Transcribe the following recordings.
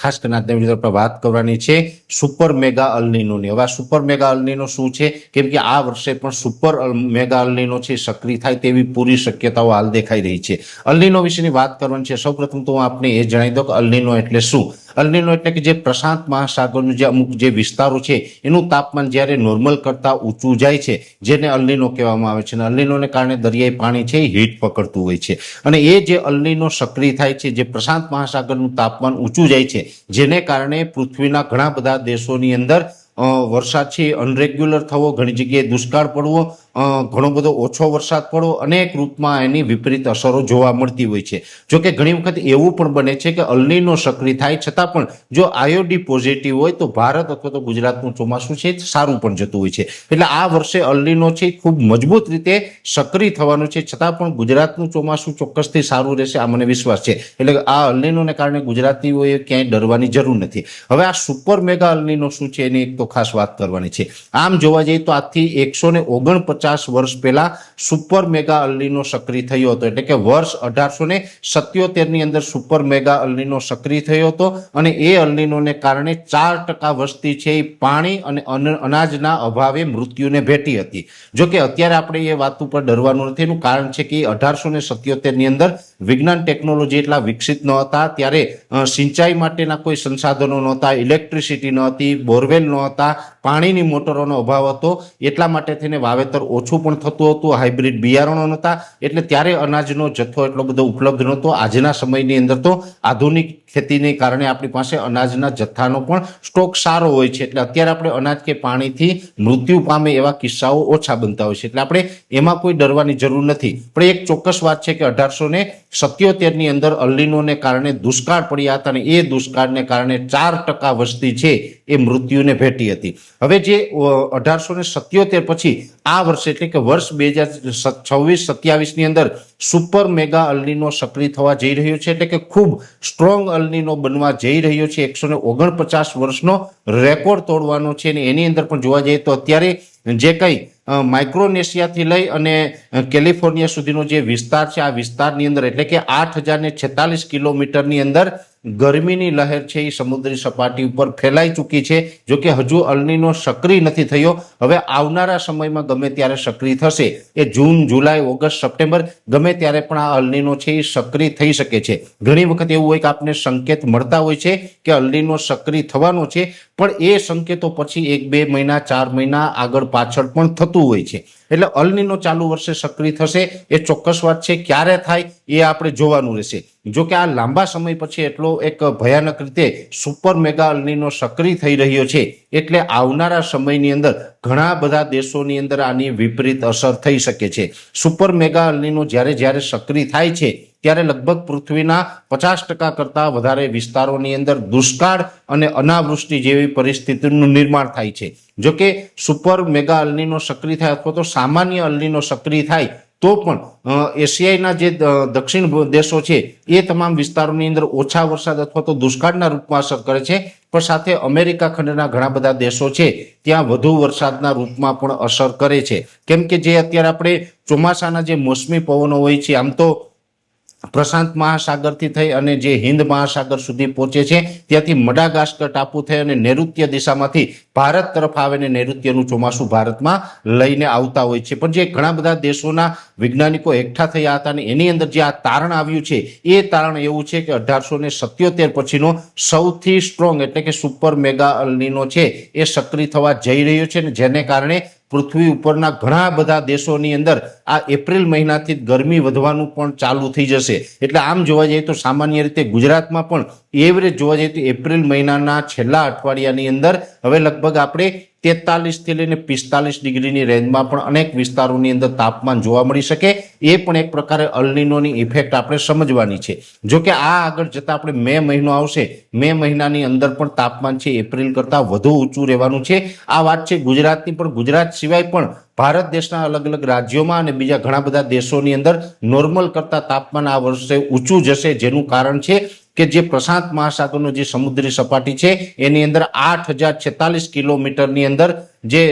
ખાસ કરીને આજના વિડીયો આપણે વાત કરવાની છે સુપર મેગા અલનીનોની। હવે આ સુપર મેગા અલનીનો શું છે, કેમ કે આ વર્ષે પણ સુપર મેગા અલનીનો છે સક્રિય થાય તેવી પૂરી શક્યતાઓ હાલ દેખાઈ રહી છે। અલનીનો વિશેની વાત કરવાની છે। સૌપ્રથમ તો હું આપને એ જણાવી દઉં કે અલનીનો એટલે શું। અલનીનો એટલે કે જે પ્રશાંત મહાસાગરનું જે અમુક જે વિસ્તારો છે એનું તાપમાન જ્યારે નોર્મલ કરતા ઊંચું જાય છે જેને અલનીનો કહેવામાં આવે છે। અને અલનીનોને કારણે દરિયાઈ પાણી છે હીટ પકડતું હોય છે, અને એ જે અલનીનો સક્રિય થાય છે, જે પ્રશાંત મહાસાગરનું તાપમાન ઊંચું જાય છે, જેને કારણે પૃથ્વીના ઘણા બધા દેશોની અંદર વરસાદ છે અનરેગ્યુલર થવો, ઘણી જગ્યાએ દુષ્કાળ પડવો, ઘણો બધો ઓછો વરસાદ પડવો, અનેક રૂપમાં એની વિપરીત અસરો જોવા મળતી હોય છે। જોકે ઘણી વખત એવું પણ બને છે કે અલનીનો સક્રિય થાય છતાં પણ જો આયોડી પોઝિટિવ હોય તો ભારત અથવા તો ગુજરાતનું ચોમાસું છે સારું પણ જતું હોય છે। એટલે આ વર્ષે અલનીનો છે ખૂબ મજબૂત રીતે સક્રિય થવાનું છે, છતાં પણ ગુજરાતનું ચોમાસું ચોક્કસથી સારું રહેશે, આ મને વિશ્વાસ છે। એટલે આ અલનીનોને કારણે ગુજરાતીઓએ ક્યાંય ડરવાની જરૂર નથી। હવે આ સુપર મેગા અલનીનો શું છે એની એક તો ખાસ વાત કરવાની છે। આમ જોવા જઈએ તો આજથી 149 વર્ષ પહેલા સુપર મેગા અલનીનો સક્રિય થયો હતો, એટલે કે વર્ષ 1877 ની અંદર સુપર મેગા અલનીનો સક્રિય થયો હતો, અને એ અલનીનોને કારણે 4% વસ્તી છે એ પાણી અને અનાજના અભાવે મૃત્યુને ભેટી હતી। જોકે અત્યારે આપણે એ વાત ઉપર ડરવાનું નથી, એનું કારણ છે કે 1877 ની અંદર વિજ્ઞાન ટેકનોલોજી એટલા વિકસિત ન હતા, ત્યારે સિંચાઈ માટેના કોઈ સંસાધનો નહોતા, ઇલેક્ટ્રિસિટી ન હતી, બોરવેલ ન હતા, પાણીની મોટરોનો અભાવ હતો, એટલા માટે થઈને વાવેતર ઓછું પણ થતું હતું, હાઇબ્રિડ બિયારણો નહોતા, એટલે ત્યારે અનાજનો જથ્થો એટલો બધો ઉપલબ્ધ નહોતો। આજના સમયની અંદર તો આધુનિક ખેતીને કારણે આપણી પાસે અનાજના જથ્થાનો પણ સ્ટોક સારો હોય છે, એટલે અત્યારે આપણે અનાજ કે પાણીથી મૃત્યુ પામે એવા કિસ્સાઓ ઓછા બનતા હોય છે, એટલે આપણે એમાં કોઈ ડરવાની જરૂર નથી। પણ એક ચોક્કસ વાત છે કે 1877 ની અંદર અલનીનોને કારણે દુષ્કાળ પડ્યા હતા, અને એ દુષ્કાળને કારણે 4% વસ્તી છે એ મૃત્યુને ભેટી હતી। હવે જે 1877 પછી આ વર્ષે એટલે કે વર્ષ 2026-27 ની અંદર સુપર મેગા અલનીનો સક્રિય થવા જઈ રહ્યો છે, એટલે કે ખૂબ સ્ટ્રોંગ અલનીનો બનવા જઈ રહ્યો છે। 149 વર્ષનો રેકોર્ડ તોડવાનો છે, અને એની અંદર પણ જોવા જઈએ તો અત્યારે જે કંઈ માઇક્રોનેશિયાથી લઈ અને કેલિફોર્નિયા સુધીનો જે વિસ્તાર છે, આ વિસ્તારની અંદર એટલે કે 8046 કિલોમીટરની અંદર ગરમીની લહેર છે એ સમુદ્રી સપાટી ઉપર ફેલાઈ ચૂકી છે। જોકે હજુ અલનીનો સક્રિય નથી થયો, હવે આવનારા સમયમાં ગમે ત્યારે સક્રિય થશે, એ જૂન, જુલાઈ, ઓગસ્ટ, સપ્ટેમ્બર ગમે ત્યારે પણ આ અલનીનો છે એ સક્રિય થઈ શકે છે। ઘણી વખત એવું હોય કે આપને સંકેત મળતા હોય છે કે અલનીનો સક્રિય થવાનો છે, પણ એ સંકેતો પછી 1-2 મહિના, 4 મહિના આગળ પાછળ પણ થતું હોય છે। એટલે અલનીનો ચાલુ વર્ષે સક્રિય થશે એ ચોક્કસ વાત છે, ક્યારે થાય એ આપણે જોવાનું રહેશે। જો કે આ લાંબા સમય પછી એટલો એક ભયાનક રીતે સુપર મેગા અલનીનો સક્રિય થઈ રહ્યો છે, એટલે આવનારા સમયની અંદર ઘણા બધા દેશોની અંદર આની વિપરીત અસર થઈ શકે છે। સુપર મેગા અલનીનો જ્યારે સક્રિય થાય છે ત્યારે લગભગ પૃથ્વીના 50% કરતાં વધારે વિસ્તારોની અંદર દુષ્કાળ અને અનાવૃષ્ટિ જેવી પરિસ્થિતિનું નિર્માણ થાય છે। જોકે સુપર મેગા અલનીનો સક્રિય થાય અથવા તો સામાન્ય અલનીનો સક્રિય થાય તો પણ એશિયાના જે દક્ષિણ દેશો છે એ તમામ વિસ્તારોની અંદર ઓછા વરસાદ અથવા તો દુષ્કાળના રૂપમાં અસર કરે છે, પણ સાથે અમેરિકા ખંડના ઘણા બધા દેશો છે ત્યાં વધુ વરસાદના રૂપમાં પણ અસર કરે છે। કેમ કે જે અત્યારે આપણે ચોમાસાના જે મોસમી પવનો હોય છે, આમ તો પ્રશાંત મહાસાગરથી થઈ અને જે હિન્દ મહાસાગર સુધી પહોંચે છે, ત્યાંથી મડાગાસ્કર ટાપુ થઈ અને નૈઋત્ય દિશામાંથી ભારત તરફ આવે ને નૈઋત્યનું ચોમાસું ભારતમાં લઈને આવતા હોય છે। પણ જે ઘણા બધા દેશોના વૈજ્ઞાનિકો એકઠા થયા હતા અને એની અંદર જે આ તારણ આવ્યું છે એ તારણ એવું છે કે 1877 પછીનો સૌથી સ્ટ્રોંગ એટલે કે સુપર મેગા અલનીનો છે એ સક્રિય થવા જઈ રહ્યો છે, ને જેને કારણે પૃથ્વી ઉપરના ઘણા બધા દેશોની અંદર આ એપ્રિલ મહિનાથી ગરમી વધવાનું પણ ચાલુ થઈ જશે। એટલે આમ જોવા જઈએ તો સામાન્ય રીતે ગુજરાતમાં પણ એવરેજ જોવા જઈએ તો એપ્રિલ મહિનાના છેલ્લા અઠવાડિયાની અંદર હવે લગભગ આપણે 43 થી લઈને 45 ડિગ્રીની રેન્જમાં પણ અનેક વિસ્તારોની અંદર તાપમાન જોવા મળી શકે, એ પણ એક પ્રકારે અલનીનોની ઇફેક્ટ આપણે સમજવાની છે। જોકે આ આગળ જતા આપણે મે મહિનો આવશે, મે મહિનાની અંદર પણ તાપમાન છે એપ્રિલ કરતાં વધુ ઊંચું રહેવાનું છે। આ વાત છે ગુજરાતની, પણ ગુજરાત સિવાય પણ ભારત દેશના અલગ અલગ રાજ્યોમાં અને બીજા ઘણા બધા દેશોની અંદર નોર્મલ કરતાં તાપમાન આ વર્ષે ઊંચું જશે, જેનું કારણ છે કે જે પ્રશાંત મહાસાગરનો જે સમુદ્રી સપાટી છે એની અંદર 8046 કિલોમીટરની અંદર જે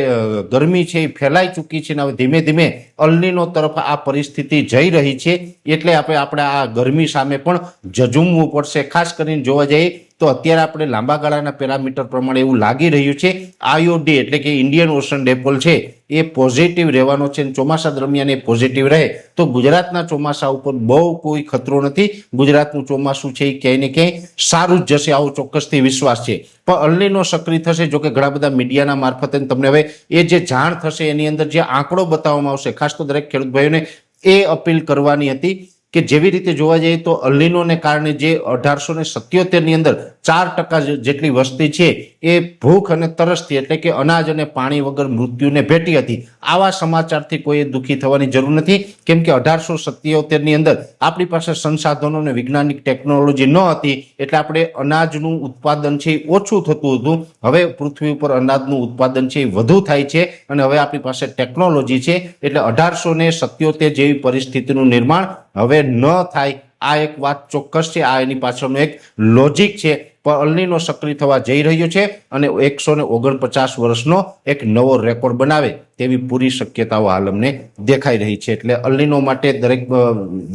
ગરમી છે એ ફેલાઈ ચૂકી છે, અને હવે ધીમે ધીમે અલનીનો તરફ આ પરિસ્થિતિ જઈ રહી છે, એટલે આપણે આ ગરમી સામે પણ ઝઝૂમવું પડશે। ખાસ કરીને જોવા જઈએ તો અત્યારે આપણે લાંબા ગાળાના પેરામીટર પ્રમાણે એવું લાગી રહ્યું છે આઈઓડી એટલે કે ઇન્ડિયન ઓશન ડાયપોલ છે એ પોઝિટિવ રહેવાનો છે અને ચોમાસા દરમિયાન એ પોઝિટિવ રહે તો ગુજરાતના ચોમાસા ઉપર બહુ કોઈ ખતરો નથી. ગુજરાતનું ચોમાસું છે એ ક્યાંય ને ક્યાંય સારું જ જશે આવો ચોક્કસથી વિશ્વાસ છે. પણ અલ્નીનો સક્રિય થશે, જો કે ઘણા બધા મીડિયાના મારફતે તમને હવે એ જે જાણ થશે એની અંદર જે આંકડો બતાવવામાં આવશે, ખાસ તો દરેક ખેડૂત ભાઈઓને એ અપીલ કરવાની હતી કે જેવી રીતે જોવા જઈએ તો અલ્નીનોને કારણે જે 1877ની અંદર 4% જેટલી વસ્તી છે એ ભૂખ અને તરસથી એટલે કે અનાજ અને પાણી વગર મૃત્યુને ભેટી હતી. આવા સમાચારથી કોઈ દુઃખી થવાની જરૂર નથી, કેમ કે 1877ની અંદર આપણી પાસે સંસાધનો અને વૈજ્ઞાનિક ટેકનોલોજી ન હતી એટલે આપણે અનાજનું ઉત્પાદન છે એ ઓછું થતું હતું. હવે પૃથ્વી ઉપર અનાજનું ઉત્પાદન છે એ વધુ થાય છે અને હવે આપણી પાસે ટેકનોલોજી છે એટલે 1877 જેવી પરિસ્થિતિનું નિર્માણ હવે ન થાય. આ એક વાત ચોક્કસ છે, આ એની પાછળનું એક લોજિક છે. પણ અલ્નીનો સક્રિય થવા જઈ રહ્યો છે અને 149 વર્ષનો એક નવો રેકોર્ડ બનાવે તેવી પૂરી શક્યતાઓ હાલ અમને દેખાઈ રહી છે. એટલે અલ્નીનો માટે દરેક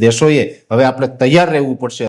દેશોએ હવે આપણે તૈયાર રહેવું પડશે.